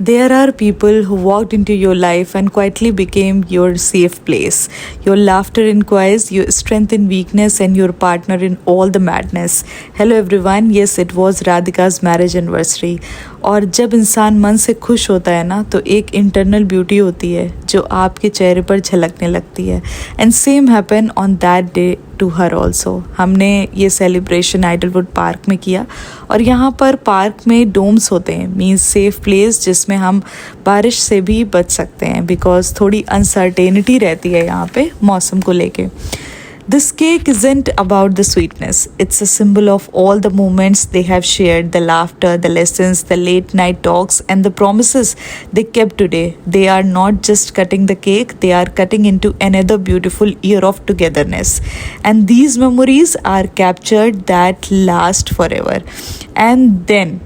There are people who walked into your life and quietly became your safe place. Your laughter in choirs, your strength in weakness, and your partner in all the madness. Hello everyone, yes it was Radhika's marriage anniversary. और जब इंसान मन से खुश होता है ना तो एक इंटरनल ब्यूटी होती है जो आपके चेहरे पर झलकने लगती है. And same happen on that day to her also. हमने ये सेलिब्रेशन आइडलवुड पार्क में किया और यहाँ पर पार्क में डोम्स होते हैं, मीन्स सेफ प्लेस जिसमें हम बारिश से भी बच सकते हैं बिकॉज थोड़ी अनसर्टेनिटी रहती है यहाँ पे मौसम को लेके. This cake isn't about the sweetness. It's a symbol of all the moments they have shared, the laughter, the lessons, the late night talks, and the promises they kept today. They are not just cutting the cake, they are cutting into another beautiful year of togetherness. And these memories are captured that last forever. And then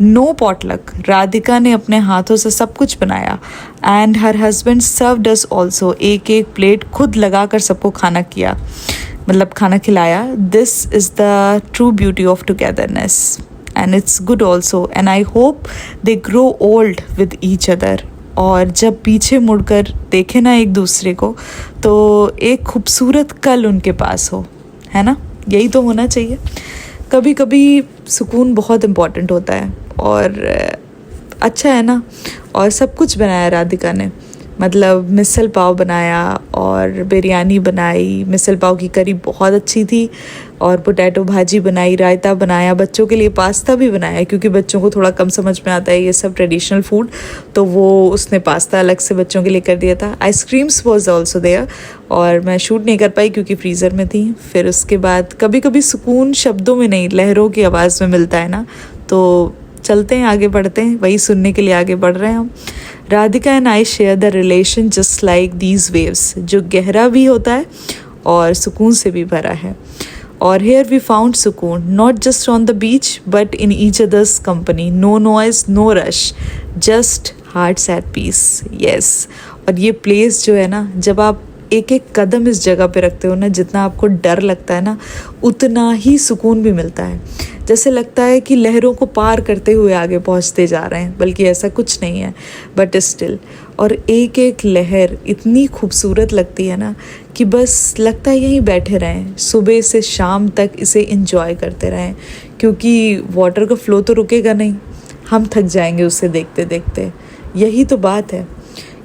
no potluck. Radhika ने अपने हाथों से सब कुछ बनाया and her husband served us also. एक एक plate खुद लगा कर सबको खाना किया, मतलब खाना खिलाया. This is the true beauty of togetherness and it's good also. And I hope they grow old with each other. और जब पीछे मुड़कर देखे ना एक दूसरे को तो एक खूबसूरत कल उनके पास हो, है ना. यही तो होना चाहिए. कभी कभी सुकून बहुत इम्पॉर्टेंट होता है और अच्छा है ना. और सब कुछ बनाया राधिका ने, मतलब मिसल पाव बनाया और बिरयानी बनाई. मिसल पाव की करी बहुत अच्छी थी और पोटैटो भाजी बनाई, रायता बनाया, बच्चों के लिए पास्ता भी बनाया क्योंकि बच्चों को थोड़ा कम समझ में आता है ये सब ट्रेडिशनल फूड, तो वो उसने पास्ता अलग से बच्चों के लिए कर दिया था. आइसक्रीम्स वॉज ऑल्सो देयर और मैं शूट नहीं कर पाई क्योंकि फ्रीज़र में थी. फिर उसके बाद कभी कभी सुकून शब्दों में नहीं लहरों की आवाज़ में मिलता है ना. तो चलते हैं, आगे बढ़ते हैं, वही सुनने के लिए आगे बढ़ रहे हैं हम. Radhika and I share the relation just like these waves, जो गहरा भी होता है और सुकून से भी भरा है. और हेयर वी फाउंड सुकून not just on the beach but in each other's company. No noise, no rush, just hearts at peace. Yes. और ये प्लेस जो है ना, जब आप एक एक कदम इस जगह पे रखते हो ना, जितना आपको डर लगता है ना उतना ही सुकून भी मिलता है. जैसे लगता है कि लहरों को पार करते हुए आगे पहुंचते जा रहे हैं, बल्कि ऐसा कुछ नहीं है बट स्टिल. और एक एक लहर इतनी खूबसूरत लगती है ना कि बस लगता है यहीं बैठे रहें, सुबह से शाम तक इसे इंजॉय करते रहें क्योंकि वाटर का फ्लो तो रुकेगा नहीं, हम थक जाएंगे उसे देखते देखते. यही तो बात है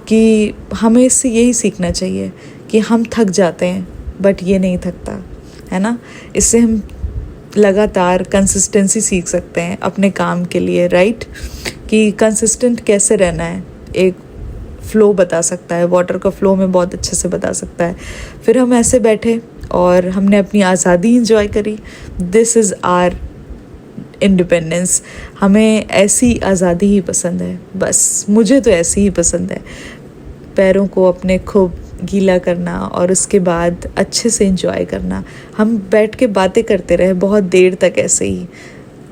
कि हमें इससे यही सीखना चाहिए कि हम थक जाते हैं बट ये नहीं थकता, है ना. इससे हम लगातार कंसिस्टेंसी सीख सकते हैं अपने काम के लिए, राइट. कि कंसिस्टेंट कैसे रहना है एक फ़्लो बता सकता है, वाटर का फ़्लो में बहुत अच्छे से बता सकता है. फिर हम ऐसे बैठे और हमने अपनी आज़ादी इंजॉय करी. This is our independence. हमें ऐसी आज़ादी ही पसंद है, बस मुझे तो ऐसी ही पसंद है. पैरों को अपने खूब गीला करना और उसके बाद अच्छे से एंजॉय करना. हम बैठ के बातें करते रहे बहुत देर तक ऐसे ही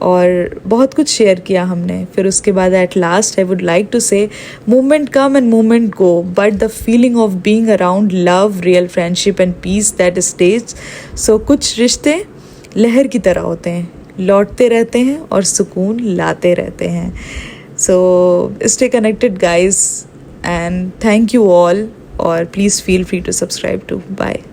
और बहुत कुछ शेयर किया हमने. फिर उसके बाद at last I would like to say moment come and moment go but the feeling of being around love, real friendship and peace that stage. So कुछ रिश्ते लहर की तरह होते हैं, लौटते रहते हैं और सुकून लाते रहते हैं. So stay connected guys and thank you all, or please feel free to subscribe too. Bye.